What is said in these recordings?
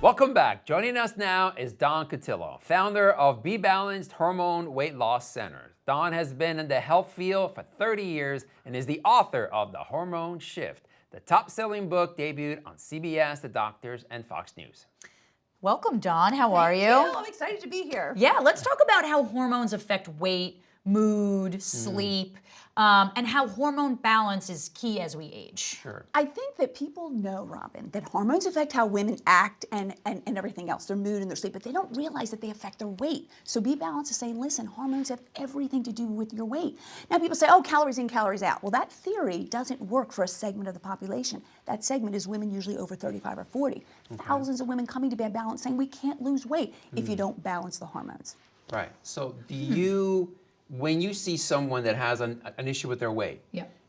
Welcome back. Joining us now is Don Cutillo, founder of BeBalanced Hormone Weight Loss Center. Don has been in the health field for 30 years and is the author of The Hormone Shift, the top-selling book debuted on CBS The Doctors and Fox News. Welcome, Dawn. How are you? I'm excited to be here. Yeah, let's talk about how hormones affect weight, mood, sleep, and how hormone balance is key as we age. Sure. I think that people know, Robin, that hormones affect how women act and everything else, their mood and their sleep, but they don't realize that they affect their weight. So BeBalanced is saying, listen, hormones have everything to do with your weight. Now people say, oh, calories in, calories out. Well, that theory doesn't work for a segment of the population. That segment is women usually over 35 or 40. Okay. Thousands of women coming to BeBalanced saying we can't lose weight if you don't balance the hormones. Right. So do you, when you see someone that has an issue with their weight,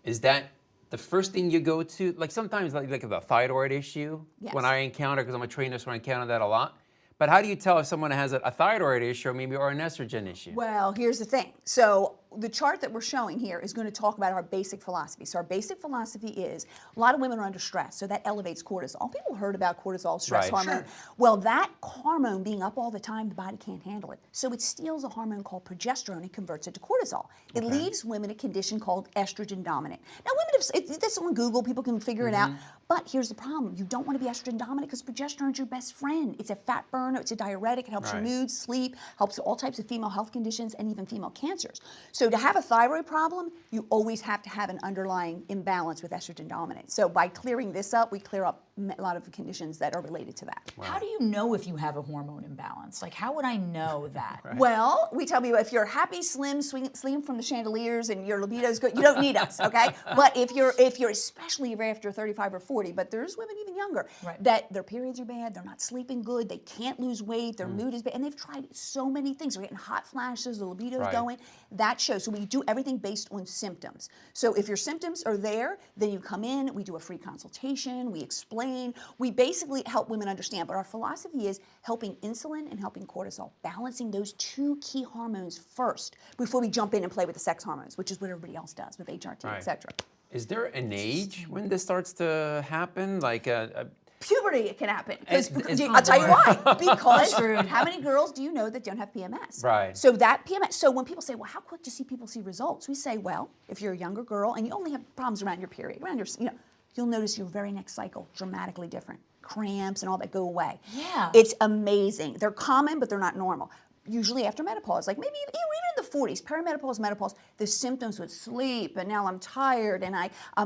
is that the first thing you go to? Like sometimes like the thyroid issue, when I encounter, because I'm a trainer, so I encounter that a lot. But how do you tell if someone has a thyroid issue or an estrogen issue? Well, here's the thing. So the chart that we're showing here is going to talk about our basic philosophy. So our basic philosophy is a lot of women are under stress, so that elevates cortisol. People heard about cortisol, stress hormone. Sure. Well, that hormone being up all the time, the body can't handle it. So it steals a hormone called progesterone and converts it to cortisol. It leaves women a condition called estrogen dominant. Now, women, that's on Google, people can figure it out. But here's the problem. You don't want to be estrogen dominant because progesterone is your best friend. It's a fat burner, it's a diuretic, it helps your mood, sleep, helps all types of female health conditions and even female cancers. So to have a thyroid problem, you always have to have an underlying imbalance with estrogen dominance. So by clearing this up, we clear up a lot of the conditions that are related to that. How do you know if you have a hormone imbalance? Like, how would I know that? Well, we tell you if you're happy, slim, swinging from the chandeliers, and your libido's good, you don't need us, okay? But if you're especially if you're after 35 or 40, but there's women even younger that their periods are bad, they're not sleeping good, they can't lose weight, their mood is bad, and they've tried so many things. They're getting hot flashes, the libido's going. That shows. So we do everything based on symptoms. So if your symptoms are there, then you come in, we do a free consultation, we explain, we basically help women understand. But our philosophy is helping insulin and helping cortisol, balancing those two key hormones first before we jump in and play with the sex hormones, which is what everybody else does with HRT, etc. Is there an age when this starts to happen? Like puberty can happen. I'll tell you why. Because how many girls do you know that don't have PMS? Right. So that PMS. So when people say, "Well, how quick do people see results?" We say, "Well, if you're a younger girl and you only have problems around your period, around your, you'll notice your very next cycle dramatically different. Cramps and all that go away. Yeah. It's amazing. They're common, but they're not normal. Usually after menopause, like maybe even in the 40s, perimenopause, menopause, the symptoms would sleep, and now I'm tired, and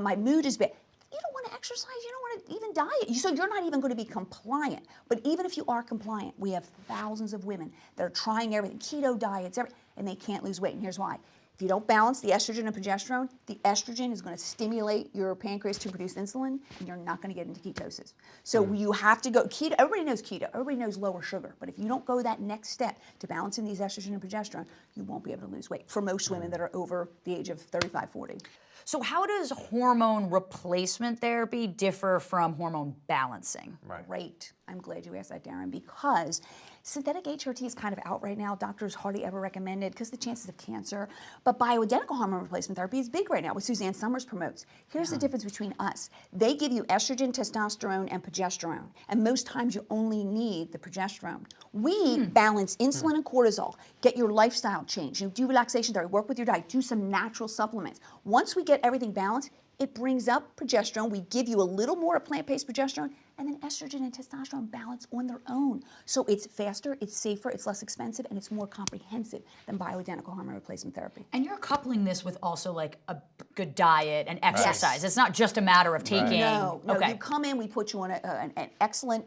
my mood is bad. You don't want to exercise, you don't want to even diet. So you're not even going to be compliant. But even if you are compliant, we have thousands of women that are trying everything, keto diets, and they can't lose weight. And here's why. If you don't balance the estrogen and progesterone, the estrogen is going to stimulate your pancreas to produce insulin, and you're not going to get into ketosis. So you have to go keto. Everybody knows keto. Everybody knows lower sugar. But if you don't go that next step to balancing these estrogen and progesterone, you won't be able to lose weight for most women that are over the age of 35, 40. So how does hormone replacement therapy differ from hormone balancing? Great. I'm glad you asked that, Darren, because synthetic HRT is kind of out right now. Doctors hardly ever recommend it because of the chances of cancer. But bioidentical hormone replacement therapy is big right now, what Suzanne Summers promotes. Here's the difference between us. They give you estrogen, testosterone, and progesterone. And most times you only need the progesterone. We balance insulin and cortisol, get your lifestyle changed, do relaxation therapy, work with your diet, do some natural supplements. Once we get everything balanced, it brings up progesterone. We give you a little more of plant-based progesterone, and then estrogen and testosterone balance on their own. So it's faster, it's safer, it's less expensive, and it's more comprehensive than bioidentical hormone replacement therapy. And you're coupling this with also like a good diet and exercise. Yes. It's not just a matter of taking. No, you come in, we put you on an excellent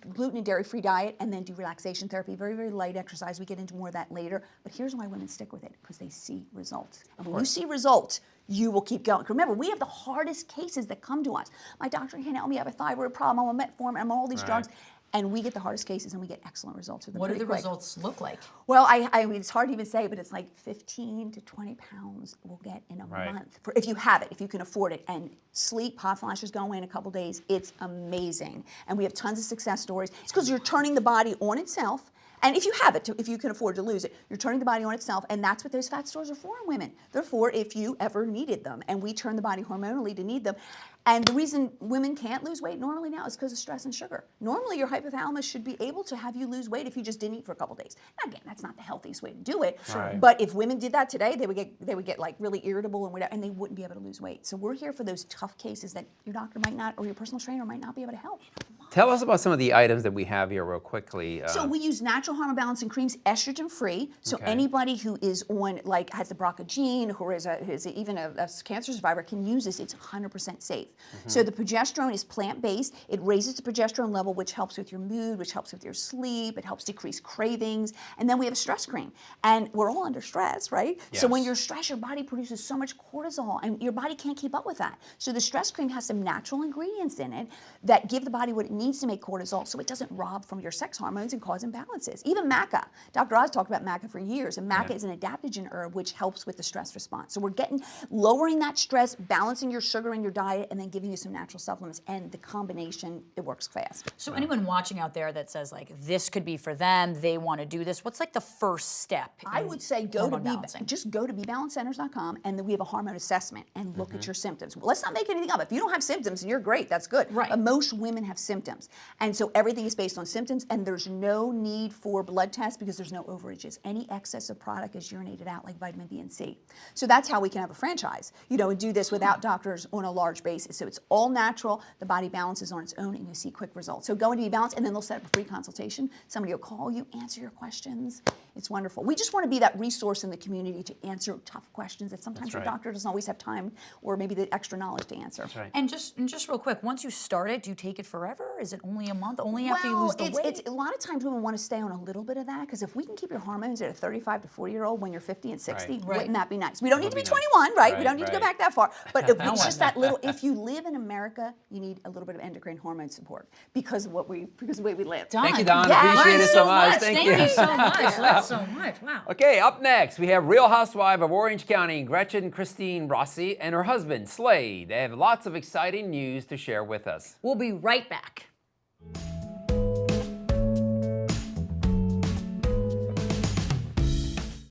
gluten and dairy-free diet, and then do relaxation therapy, very, very light exercise. We get into more of that later. But here's why women stick with it, because they see results. And when you see results, you will keep going. Remember, we have the hardest cases that come to us. My doctor can't help me, I have a thyroid problem, I'm on metformin, I'm on all these drugs. And we get the hardest cases and we get excellent results with them. What do the results look like? Well, I mean, it's hard to even say, but it's like 15 to 20 pounds we'll get in a month. If you have it, if you can afford it. And sleep, hot flashes go away in a couple days. It's amazing. And we have tons of success stories. It's because you're turning the body on itself, And if you have it, if you can afford to lose it, you're turning the body on itself, and that's what those fat stores are for in women. They're for if you ever needed them, and we turn the body hormonally to need them. And the reason women can't lose weight normally now is because of stress and sugar. Normally, your hypothalamus should be able to have you lose weight if you just didn't eat for a couple days. Now, again, that's not the healthiest way to do it. Right. But if women did that today, they would get like really irritable and whatever, and they wouldn't be able to lose weight. So we're here for those tough cases that your doctor might not, or your personal trainer might not be able to help. Tell us about some of the items that we have here real quickly. So we use natural hormone balancing creams, estrogen free. So Okay. anybody who is on, like, has the BRCA gene, or is even a cancer survivor can use this. It's 100% safe. So the progesterone is plant-based. It raises the progesterone level, which helps with your mood, which helps with your sleep. It helps decrease cravings. And then we have a stress cream. And we're all under stress, right? So when Yes. you're stressed, your body produces so much cortisol, and your body can't keep up with that. So the stress cream has some natural ingredients in it that give the body what it needs to make cortisol, so it doesn't rob from your sex hormones and cause imbalances. Even maca. Dr. Oz talked about maca for years, and maca is an adaptogen herb which helps with the stress response. So we're lowering that stress, balancing your sugar in your diet, and then giving you some natural supplements. And the combination, it works fast. So anyone watching out there that says like this could be for them, they want to do this, what's like the first step? I would say just go to BeBalancedCenters.com, and then we have a hormone assessment and look at your symptoms. Well, let's not make anything up. If you don't have symptoms, and you're great, that's good. Right. But most women have symptoms. And so everything is based on symptoms, and there's no need for blood tests because there's no overages. Any excess of product is urinated out, like vitamin B and C. So that's how we can have a franchise, and do this without doctors on a large basis. So it's all natural. The body balances on its own, and you see quick results. So go into BeBalanced, and then they'll set up a free consultation. Somebody will call you, answer your questions. It's wonderful. We just want to be that resource in the community to answer tough questions that sometimes your doctor doesn't always have time, or maybe the extra knowledge to answer. That's right. And just real quick, once you start it, do you take it forever? Is it only a month? Only after you lose the weight? It's a lot of times women want to stay on a little bit of that, because if we can keep your hormones at a 35 to 40-year-old when you're 50 and 60, wouldn't that be nice? We don't need to be 21, right? We don't need to go back that far. But it's just that little. If you live in America, you need a little bit of endocrine hormone support because of the way we live. Thank you, Don. Yes. Appreciate it so much. Thank you so much. Learned so much. Wow. Okay, up next, we have Real Housewife of Orange County, Gretchen Christine Rossi, and her husband, Slade. They have lots of exciting news to share with us. We'll be right back.